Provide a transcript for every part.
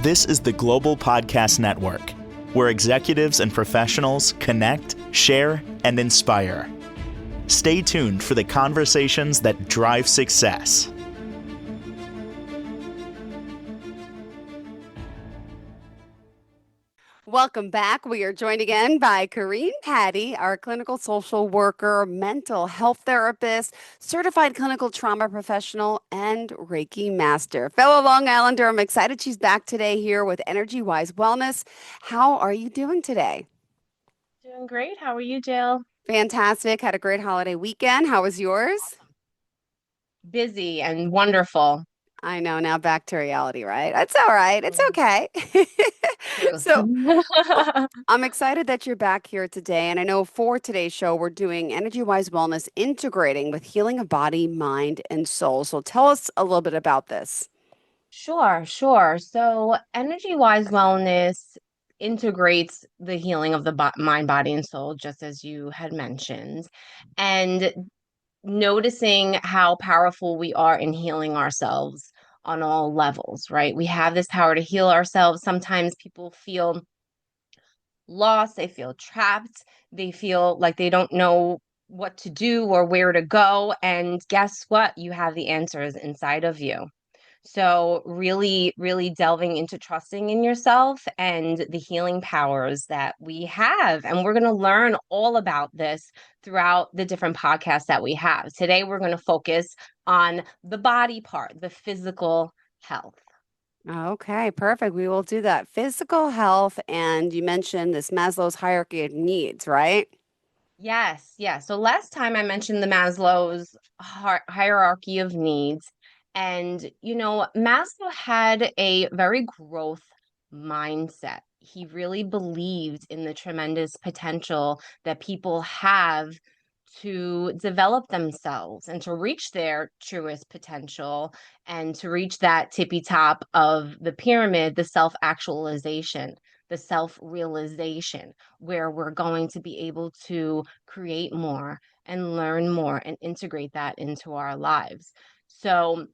This is the Global Podcast Network, where executives and professionals connect, share, and inspire. Stay tuned for the conversations that drive success. Welcome back. We are joined again by Corine Patti, our clinical social worker, mental health therapist, certified clinical trauma professional, and Reiki Master. Fellow Long Islander, I'm excited she's back today here with Energy Wise Wellness. How are you doing today? Doing great. How are you, Jill? Fantastic. Had a great holiday weekend. How was yours? Busy and wonderful. I know, now back to reality, right? It's all right. It's okay. Truth. So I'm excited that you're back here today. And I know for today's show, we're doing Energy Wise Wellness, integrating with healing of body, mind, and soul. So tell us a little bit about this. Sure. So, Energy Wise Wellness integrates the healing of the mind, body, and soul, just as you had mentioned, and noticing how powerful we are in healing ourselves on all levels, right? We have this power to heal ourselves. Sometimes people feel lost, they feel trapped, they feel like they don't know what to do or where to go. And guess what? You have the answers inside of you. So, really, really delving into trusting in yourself and the healing powers that we have. And we're going to learn all about this throughout the different podcasts that we have. Today, we're going to focus on the body part, the physical health. Okay, perfect. We will do that. Physical health, and you mentioned this Maslow's hierarchy of needs, right? Yes. So last time I mentioned the Maslow's hierarchy of needs. And, Maslow had a very growth mindset. He really believed in the tremendous potential that people have to develop themselves and to reach their truest potential and to reach that tippy top of the pyramid, the self-actualization, the self-realization, where we're going to be able to create more and learn more and integrate that into our lives. So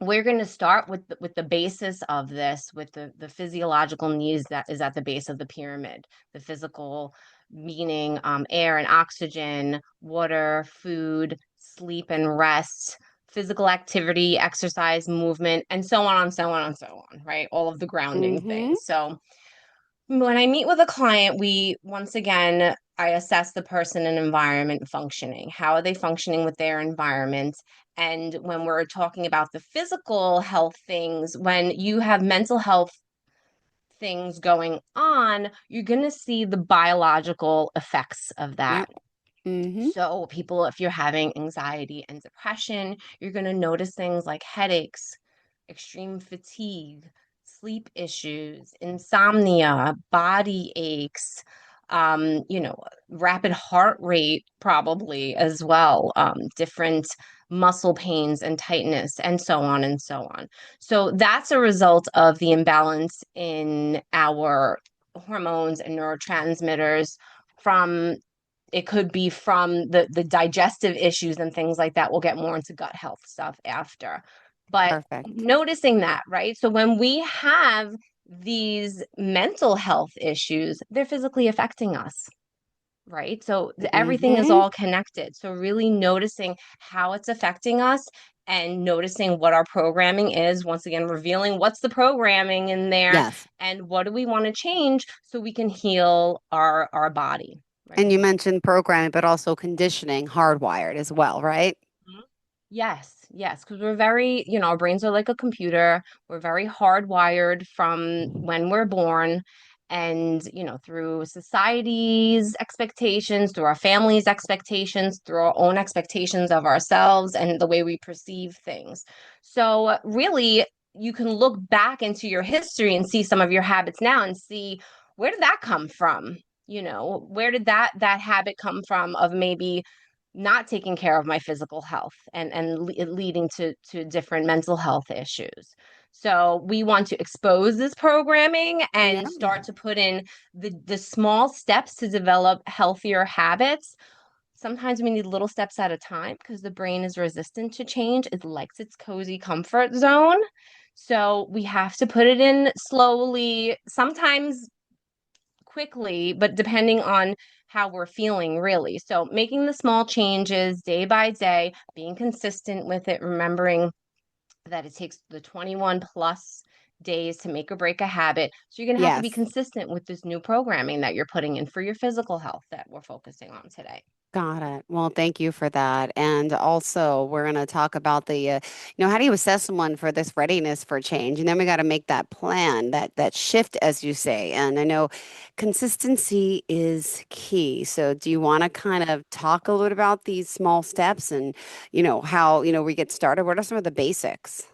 we're going to start with the basis of this, with the physiological needs that is at the base of the pyramid. The physical meaning air and oxygen, water, food, sleep and rest, physical activity, exercise, movement, and so on and so on and so on, right? All of the grounding things. So when I meet with a client, I assess the person and environment functioning. How are they functioning with their environment? And when we're talking about the physical health things, when you have mental health things going on, you're going to see the biological effects of that. Yep. Mm-hmm. So, people, if you're having anxiety and depression, you're going to notice things like headaches, extreme fatigue, sleep issues, insomnia, body aches, rapid heart rate, probably as well, different muscle pains and tightness, and so on and so on. So, that's a result of the imbalance in our hormones and neurotransmitters from it could be from the digestive issues and things like that. We'll get more into gut health stuff after. But Perfect. noticing that, right? So when we have these mental health issues, they're physically affecting us, right? So everything is all connected. So really noticing how it's affecting us and noticing what our programming is, once again, revealing what's the programming in there. Yes. And what do we want to change so we can heal our body. Right. And you mentioned programming, but also conditioning, hardwired as well, right? Yes, because we're very, our brains are like a computer. We're very hardwired from when we're born. And, through society's expectations, through our family's expectations, through our own expectations of ourselves and the way we perceive things. So really, you can look back into your history and see some of your habits now and see, where did that come from? Where did that habit come from of maybe not taking care of my physical health and leading to different mental health issues. So we want to expose this programming and start to put in the small steps to develop healthier habits. Sometimes we need little steps at a time because the brain is resistant to change. It likes its cozy comfort zone. So we have to put it in slowly, sometimes quickly, but depending on how we're feeling, really. So making the small changes day by day, being consistent with it, remembering that it takes the 21 plus days to make or break a habit. So you're going to have to be Yes. consistent with this new programming that you're putting in for your physical health that we're focusing on today. Got it. Well, thank you for that. And also, we're going to talk about how do you assess someone for this readiness for change? And then we got to make that plan, that shift, as you say. And I know consistency is key. So, do you want to kind of talk a little bit about these small steps and, how, we get started? What are some of the basics?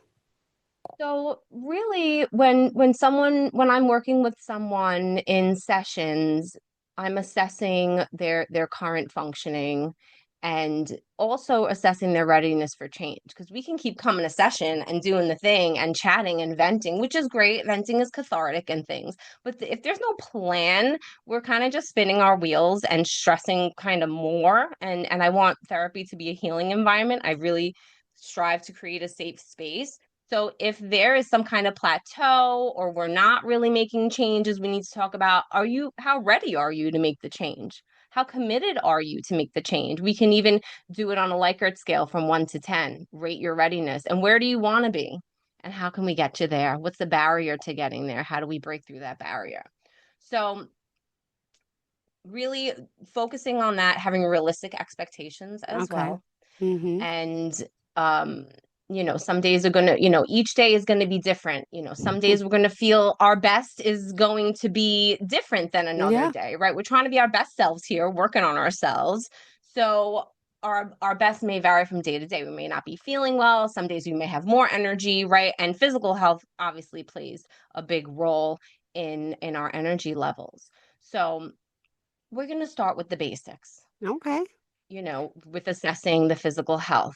So really when I'm working with someone in sessions, I'm assessing their current functioning and also assessing their readiness for change because we can keep coming to session and doing the thing and chatting and venting, which is great. Venting is cathartic and things. But if there's no plan, we're kind of just spinning our wheels and stressing kind of more. And I want therapy to be a healing environment. I really strive to create a safe space. So if there is some kind of plateau or we're not really making changes, we need to talk about how ready are you to make the change? How committed are you to make the change? We can even do it on a Likert scale from 1 to 10, rate your readiness. And where do you want to be? And how can we get you there? What's the barrier to getting there? How do we break through that barrier? So really focusing on that, having realistic expectations as Okay. well Mm-hmm. and um some days are going to each day is going to be different. Some days we're going to feel our best is going to be different than another Yeah. day, right? We're trying to be our best selves here, working on ourselves. So our best may vary from day to day. We may not be feeling well. Some days we may have more energy, right? And physical health obviously plays a big role in our energy levels. So we're going to start with the basics, Okay. with assessing the physical health.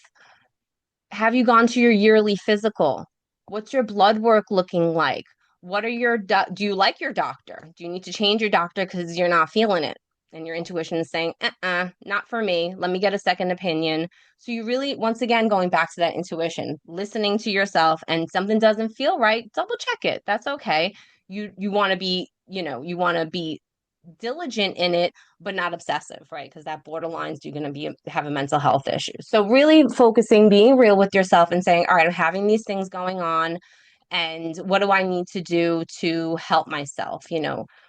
Have you gone to your yearly physical? What's your blood work looking like? What are do you like your doctor? Do you need to change your doctor because you're not feeling it? And your intuition is saying, not for me. Let me get a second opinion. So you really, once again, going back to that intuition, listening to yourself, and something doesn't feel right, double check it. That's okay. You want to be, you want to be diligent in it, but not obsessive, right? Because that borderlines you're going to be have a mental health issue. So really focusing, being real with yourself and saying, all right, I'm having these things going on, and what do I need to do to help myself?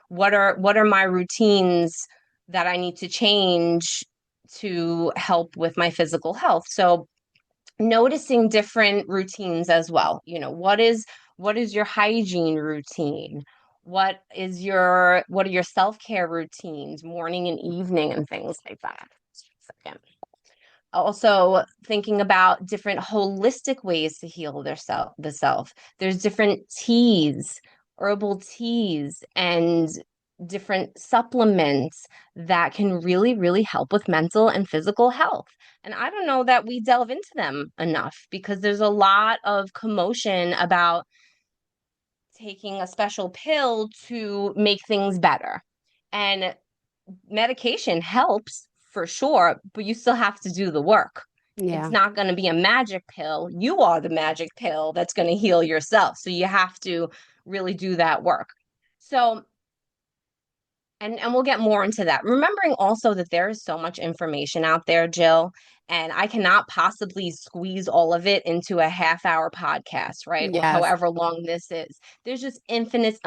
What are my routines that I need to change to help with my physical health? So noticing different routines as well. What is your hygiene routine? What are your self-care routines, morning and evening and things like that? Second. Also thinking about different holistic ways to heal the self. There's different teas, herbal teas, and different supplements that can really, really help with mental and physical health. And I don't know that we delve into them enough because there's a lot of commotion about taking a special pill to make things better. And medication helps for sure, but you still have to do the work. It's Yeah. not going to be a magic pill. You are the magic pill that's going to heal yourself. So you have to really do that work. So, and we'll get more into that. Remembering also that there is so much information out there, Jill, and I cannot possibly squeeze all of it into a half-hour podcast, right? Or Yes. however long this is. There's just infinite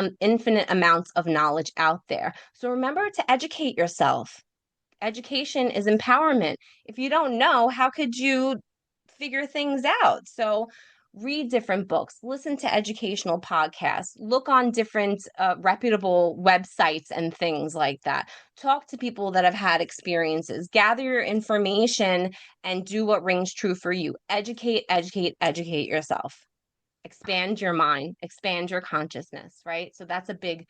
amounts of knowledge out there. So remember to educate yourself. Education is empowerment. If you don't know, how could you figure things out? So read different books, listen to educational podcasts, look on different reputable websites and things like that. Talk to people that have had experiences, gather your information, and do what rings true for you. Educate, educate, educate yourself. Expand your mind, expand your consciousness, right? So that's a big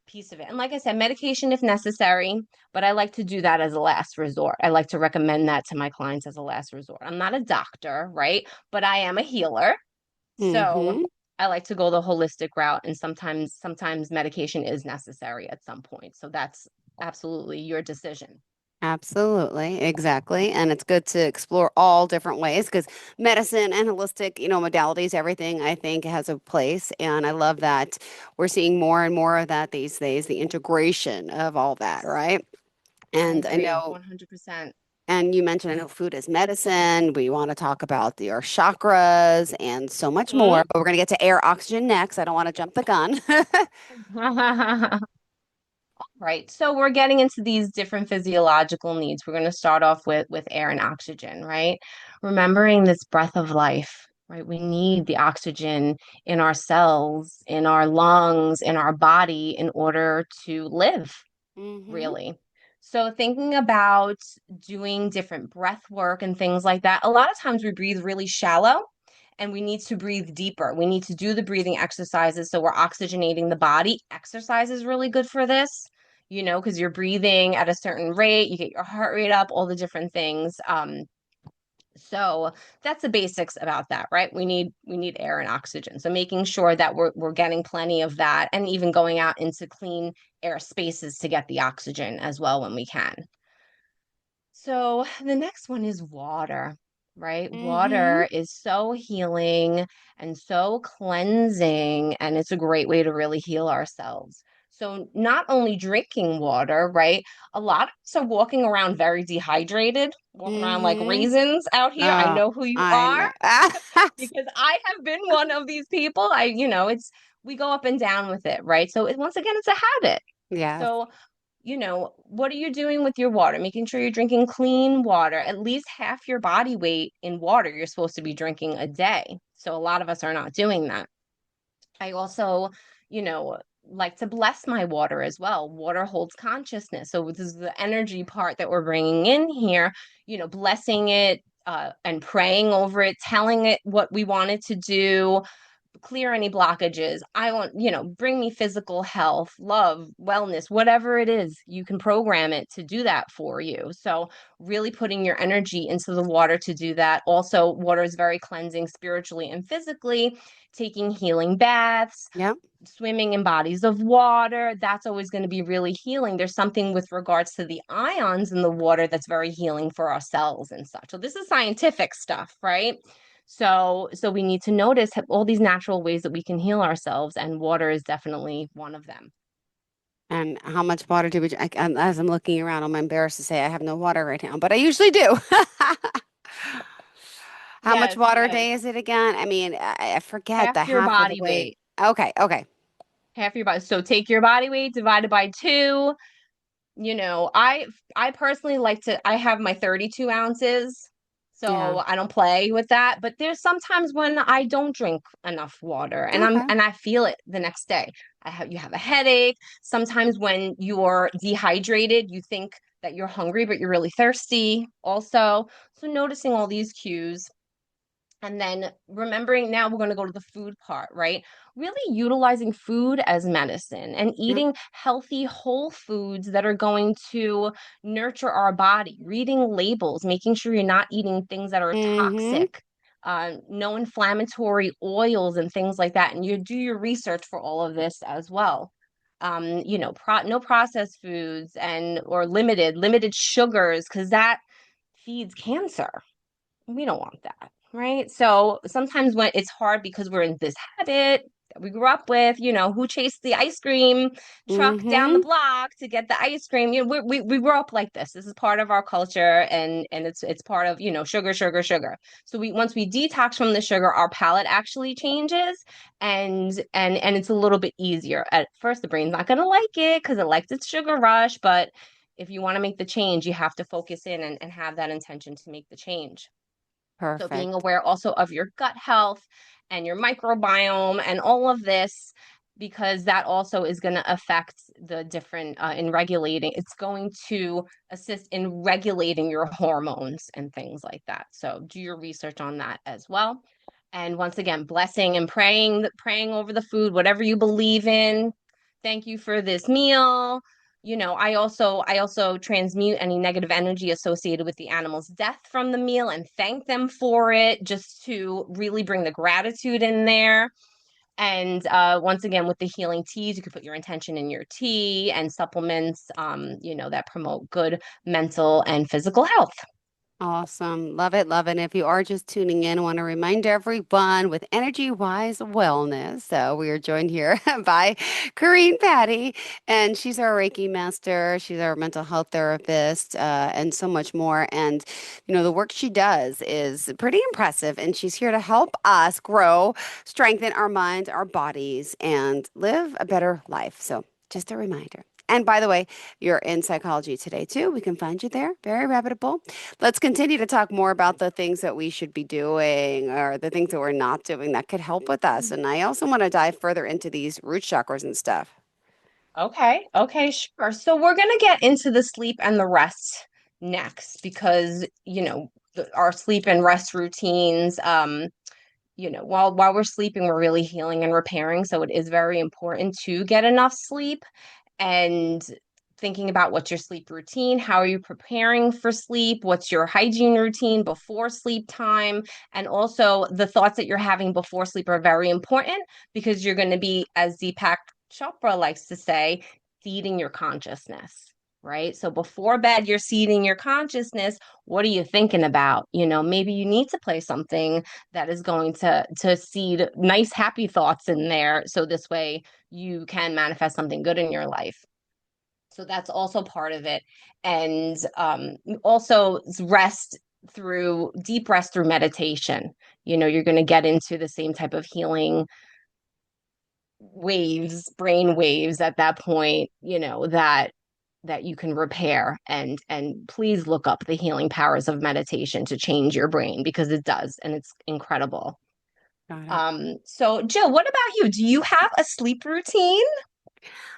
piece of it. And like I said, medication if necessary, but I like to do that as a last resort. I like to recommend that to my clients as a last resort. I'm not a doctor, right? But I am a healer. So Mm-hmm. I like to go the holistic route, and sometimes medication is necessary at some point. So that's absolutely your decision. Absolutely, exactly. And it's good to explore all different ways because medicine and holistic, modalities, everything I think has a place. And I love that we're seeing more and more of that these days, the integration of all that, right? I And I agree know, 100%. and you mentioned, I know food is medicine. We want to talk about our chakras and so much more, but we're going to get to air oxygen next. I don't want to jump the gun. Mhm. Right. So we're getting into these different physiological needs. We're going to start off with air and oxygen, right? Remembering this breath of life, right? We need the oxygen in our cells, in our lungs, in our body in order to live, Hmm. really. So thinking about doing different breath work and things like that, a lot of times we breathe really shallow and we need to breathe deeper. We need to do the breathing exercises so we're oxygenating the body. Exercise is really good for this, because you're breathing at a certain rate, you get your heart rate up, all the different things. So that's the basics about that, right? We need air and oxygen. So making sure that we're getting plenty of that and even going out into clean air spaces to get the oxygen as well when we can. So the next one is water, right? Hmm. Water is so healing and so cleansing, and it's a great way to really heal ourselves. So not only drinking water, right? A lot of us are walking around very dehydrated, walking around like Hmm. raisins out here. I Oh, know who you I are know. because I have been one of these people. It's we go up and down with it, right? So once again, it's a habit. Yes. So what are you doing with your water? Making sure you're drinking clean water, at least half your body weight in water you're supposed to be drinking a day. So a lot of us are not doing that. I also, you know, like to bless my water as well. Water holds consciousness. So this is the energy part that we're bringing in here, blessing it, and praying over it, telling it what we want it to do, clear any blockages. I want, bring me physical health, love, wellness, whatever it is, you can program it to do that for you. So, really putting your energy into the water to do that. Also, water is very cleansing spiritually and physically, taking healing baths. Yep. Swimming in bodies of water, that's always going to be really healing. There's something with regards to the ions in the water that's very healing for our cells and such. So, this is scientific stuff, right? So we need to notice all these natural ways that we can heal ourselves, and water is definitely one of them. And how much water do we? As I'm looking around, I'm embarrassed to say I have no water right now, but I usually do. How much Yes, water a yes. day is it again? I mean, I forget Half the your half of the body weight. weight. Okay, okay. Half your body. So take your body weight divided by two. I personally like to I have my 32 ounces, Yeah. so I don't play with that. But there's sometimes when I don't drink enough water and Okay. I feel it the next day. You have a headache. Sometimes when you're dehydrated, you think that you're hungry, but you're really thirsty also. So noticing all these cues. And then remembering now we're going to go to the food part, right? Really utilizing food as medicine and Yep. eating healthy whole foods that are going to nurture our body, reading labels, making sure you're not eating things that are Mm-hmm. toxic, no inflammatory oils and things like that. And you do your research for all of this as well. No processed foods and or limited sugars because that feeds cancer. We don't want that, right? So sometimes when it's hard because we're in this habit that we grew up with, who chased the ice cream truck down the Mm-hmm. block to get the ice cream. We grew up like this. This is part of our culture, and it's part of sugar, sugar, sugar. So we once we detox from the sugar, our palate actually changes, and it's a little bit easier. At first, the brain's not going to like it because it likes its sugar rush, but if you want to make the change, you have to focus in and have that intention to make the change. So being Perfect. aware also of your gut health and your microbiome and all of this, because that also is going to affect the different in regulating. It's going to assist in regulating your hormones and things like that. So do your research on that as well. And once again, blessing and praying over the food, whatever you believe in. Thank you for this meal. I also transmute any negative energy associated with the animal's death from the meal and thank them for it, just to really bring the gratitude in there. And once again, with the healing teas, you could put your intention in your tea and supplements, that promote good mental and physical health. Awesome. Love it. Love it. And if you are just tuning in, I want to remind everyone with Energy Wise Wellness. So we are joined here by Corine Patti, and she's our Reiki master. She's our mental health therapist, and so much more. And, the work she does is pretty impressive. And she's here to help us grow, strengthen our minds, our bodies, and live a better life. So just a reminder. And by the way, you're in psychology today too. We can find you there. Very reputable. Let's continue to talk more about the things that we should be doing or the things that we're not doing that could help with us. And I also want to dive further into these root chakras and stuff. Okay, sure. So we're going to get into the sleep and the rest next because, our sleep and rest routines, while we're sleeping, we're really healing and repairing. So it is very important to get enough sleep and thinking about what's your sleep routine, how are you preparing for sleep, what's your hygiene routine before sleep time, and also the thoughts that you're having before sleep are very important because you're going to be, as Deepak Chopra likes to say, feeding your consciousness. Right. So before bed, you're seeding your consciousness. What are you thinking about? Maybe you need to play something that is going to seed nice, happy thoughts in there. So this way you can manifest something good in your life. So that's also part of it. And also deep rest through meditation. You're going to get into the same type of healing brain waves at that point, that you can repair, and please look up the healing powers of meditation to change your brain because it does, and it's incredible. Got it. So Jill, what about you? Do you have a sleep routine?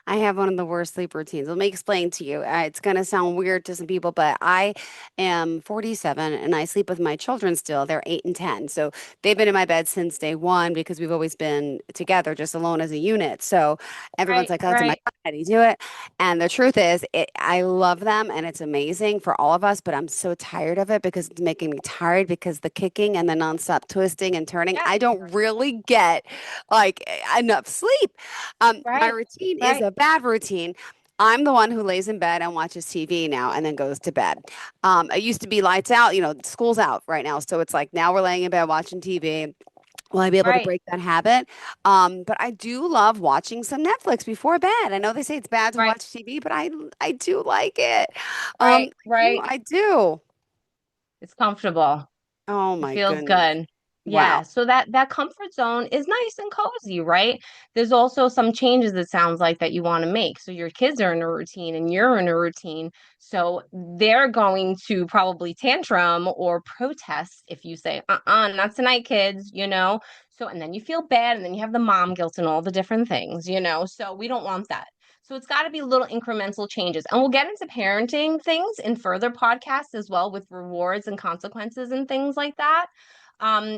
I have one of the worst sleep routines. Let me explain to you. It's going to sound weird to some people, but I am 47 and I sleep with my children still. They're 8 and 10. So they've been in my bed since day one because we've always been together, just alone as a unit. So everyone's Right, like, oh, my right, God, how do you do it? And the truth is, I love them and it's amazing for all of us, but I'm so tired of it because it's making me tired because the kicking and the nonstop twisting and turning, yeah, I don't really get like enough sleep. My right, routine is right, a bad routine. I'm the one who lays in bed and watches TV now and then goes to bed. It used to be lights out, school's out right now. So it's like now we're laying in bed watching TV. Will I be able to right, break that habit? But I do love watching some Netflix before bed. I know they say it's bad to right, watch TV, but I do like it. right, I do. right. I do. It's comfortable. Oh It my feels goodness. good. Wow. Yeah, so that comfort zone is nice and cozy, right? There's also some changes it sounds like that you want to make. So your kids are in a routine and you're in a routine. So they're going to probably tantrum or protest if you say, not tonight, kids. So and then you feel bad and then you have the mom guilt and all the different things. So we don't want that. So it's got to be little incremental changes. And we'll get into parenting things in further podcasts as well with rewards and consequences and things like that.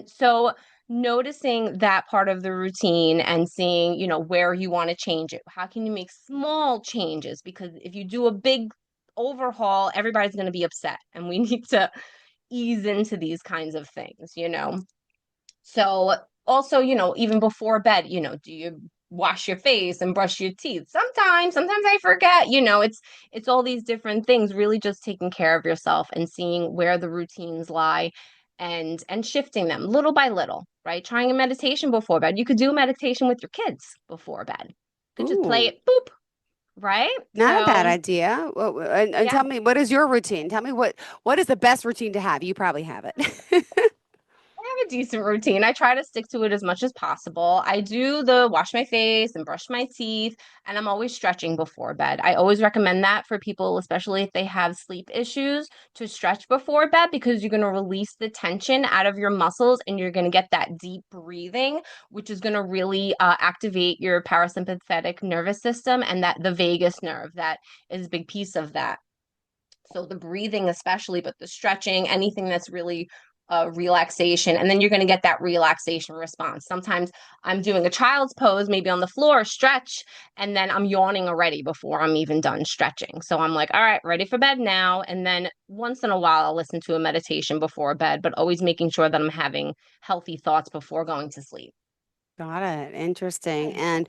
So noticing that part of the routine and seeing, where you want to change it. How can you make small changes? Because if you do a big overhaul, everybody's going to be upset. And we need to ease into these kinds of things. So also, even before bed, do you wash your face and brush your teeth? Sometimes I forget, it's all these different things, really just taking care of yourself and seeing where the routines lie and shifting them little by little, right? Trying a meditation before bed. You could do a meditation with your kids before bed. You could just play Ooh, it, boop, right? not a bad So idea. And yeah. tell me, what is your routine? Tell me what is the best routine to have? You probably have it. I have a decent routine. I try to stick to it as much as possible. I do the wash my face and brush my teeth, and I'm always stretching before bed. I always recommend that for people, especially if they have sleep issues, to stretch before bed because you're going to release the tension out of your muscles and you're going to get that deep breathing, which is going to really activate your parasympathetic nervous system and that the vagus nerve that is a big piece of that. So the breathing, especially, but the stretching, anything that's really relaxation, and then you're going to get that relaxation response. Sometimes I'm doing a child's pose, maybe on the floor, stretch, and then I'm yawning already before I'm even done stretching. So I'm like, all right, ready for bed now. And then once in a while, I'll listen to a meditation before bed, but always making sure that I'm having healthy thoughts before going to sleep. Got it. Interesting. Yes. And,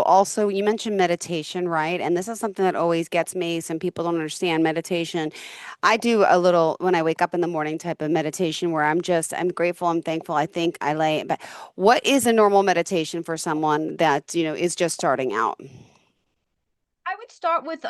also you mentioned meditation, right? And this is something that always gets me. Some people don't understand meditation. I do a little when I wake up in the morning type of meditation where I'm grateful, I'm thankful. I think I lay, but what is a normal meditation for someone that, is just starting out? I would start with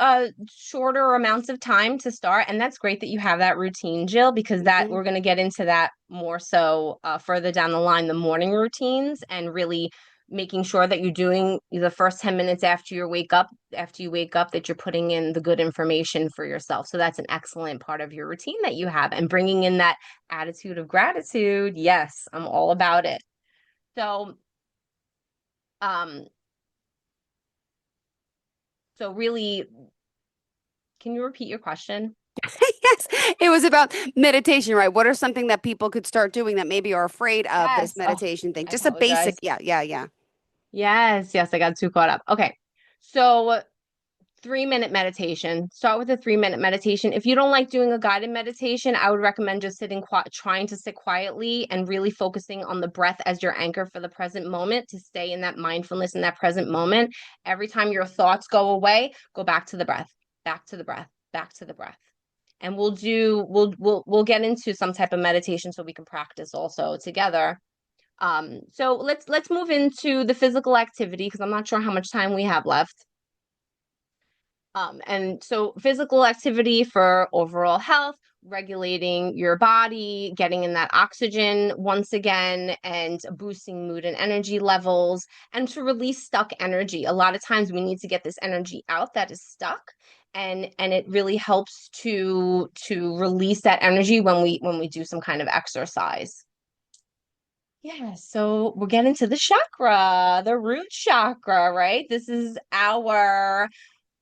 shorter amounts of time to start, and that's great that you have that routine, Jill, because that Hmm. we're going to get into that more so further down the line, the morning routines, and really making sure that you're doing the first 10 minutes after you wake up, that you're putting in the good information for yourself. So that's an excellent part of your routine that you have, and bringing in that attitude of gratitude. Yes, I'm all about it. So, um, so really, can you repeat your question? Yes, it was about meditation, right? What are something that people could start doing that maybe are afraid of this Yes. Oh, meditation thing? I Just a basic, apologize. yeah, yeah, yeah. Yes, yes, I got too caught up. Okay. So 3 minute meditation. Start with a 3 minute meditation. If you don't like doing a guided meditation, I would recommend just trying to sit quietly and really focusing on the breath as your anchor for the present moment to stay in that mindfulness in that present moment. Every time your thoughts go away, go back to the breath, back to the breath, back to the breath. And we'll get into some type of meditation so we can practice also together. So let's move into the physical activity because I'm not sure how much time we have left. And so physical activity for overall health, regulating your body, getting in that oxygen once again, and boosting mood and energy levels, and to release stuck energy. A lot of times we need to get this energy out that is stuck. And it really helps to release that energy when we do some kind of exercise. Yeah, so we're getting to the chakra, the root chakra, right? This is our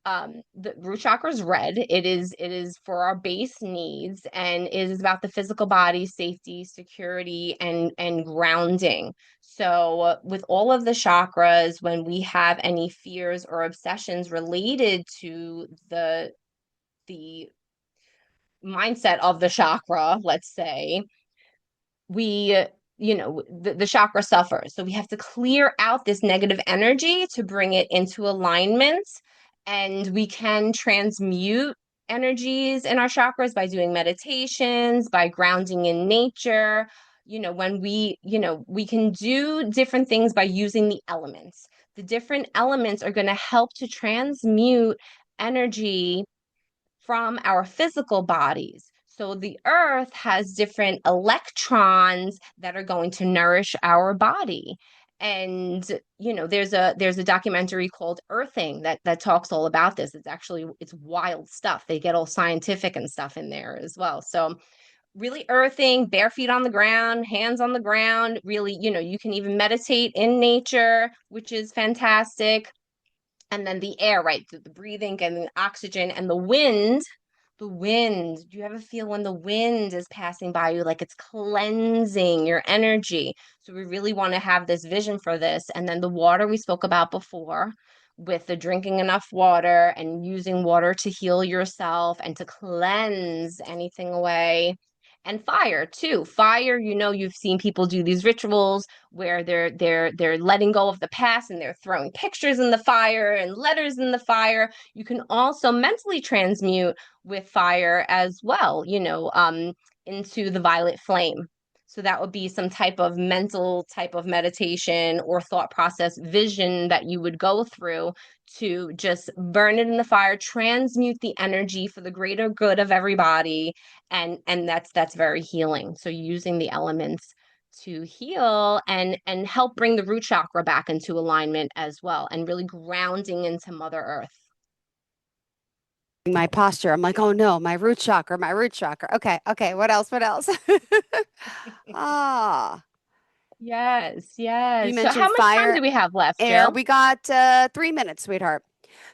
the root chakra is red. It is for our base needs, and it is about the physical body, safety, security, and grounding. So with all of the chakras, when we have any fears or obsessions related to the mindset of the chakra, let's say, we the chakra suffers, so we have to clear out this negative energy to bring it into alignment, and we can transmute energies in our chakras by doing meditations, by grounding in nature. When we can do different things by using the elements. The different elements are going to help to transmute energy from our physical bodies. So the earth has different electrons that are going to nourish our body. And there's a documentary called Earthing that talks all about this. It's wild stuff. They get all scientific and stuff in there as well. So really earthing, bare feet on the ground, hands on the ground, really, you can even meditate in nature, which is fantastic. And then the air, right? The breathing and the oxygen and the wind. The wind. Do you ever feel when the wind is passing by you, like it's cleansing your energy? So we really want to have this vision for this. And then the water we spoke about before, with the drinking enough water and using water to heal yourself and to cleanse anything away. And fire too. Fire, you've seen people do these rituals where they're letting go of the past and they're throwing pictures in the fire and letters in the fire. You can also mentally transmute with fire as well, into the violet flame. So that would be some type of mental type of meditation or thought process vision that you would go through to just burn it in the fire, transmute the energy for the greater good of everybody. And that's very healing. So using the elements to heal and help bring the root chakra back into alignment as well, and really grounding into Mother Earth. My posture. I'm like, oh no, my root chakra, my root chakra. Okay, okay. What else? What else? Ah, Yes, you yes. So how mentioned much time fire, do we have left, air. Jill? We got 3 minutes, sweetheart.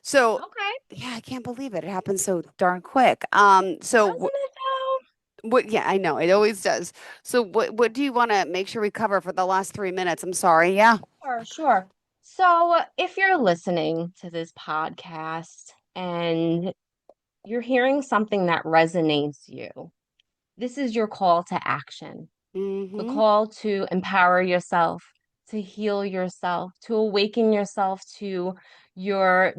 So, Okay. yeah, I can't believe it. It happened so darn quick. Doesn't it though? What? Yeah, I know it always does. So, what do you want to make sure we cover for the last 3 minutes? I'm sorry. Yeah. Sure, sure. So if you're listening to this podcast and you're hearing something that resonates you, this is your call to action. The Mm-hmm. call to empower yourself, to heal yourself, to awaken yourself to your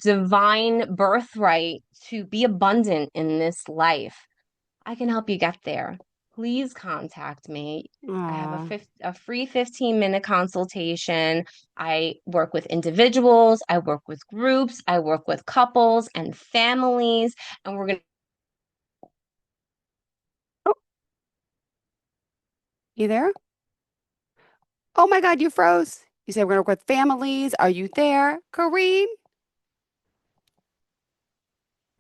divine birthright to be abundant in this life. I can help you get there. Please contact me. I have Aw. a free 15-minute consultation. I work with individuals, I work with groups, I work with couples and families, and we're going to You there? Oh my God, you froze. You said we're going to work with families. Are you there? Corine?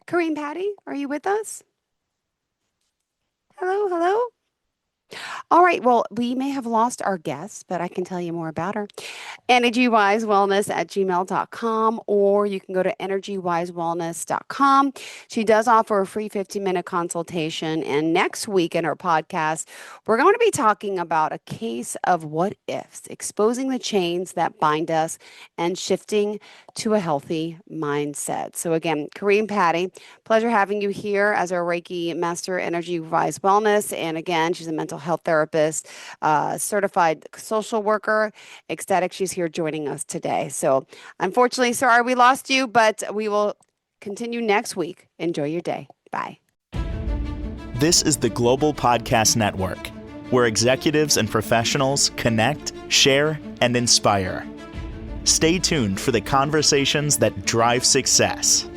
Corine Patti, are you with us? Hello, hello. All right. Well, we may have lost our guest, but I can tell you more about her. EnergyWiseWellness@gmail.com, or you can go to EnergyWiseWellness.com. She does offer a free 15-minute consultation. And next week in her podcast, we're going to be talking about a case of what ifs, exposing the chains that bind us and shifting to a healthy mindset. So again, Corine Patti, pleasure having you here as our Reiki Master, Energy Wise Wellness. And again, she's a mental health therapist, certified social worker. Ecstatic she's here joining us today. So unfortunately, sorry we lost you, but we will continue next week. Enjoy your day. Bye. This is the Global Podcast Network, where executives and professionals connect, share, and inspire. Stay tuned for the conversations that drive success.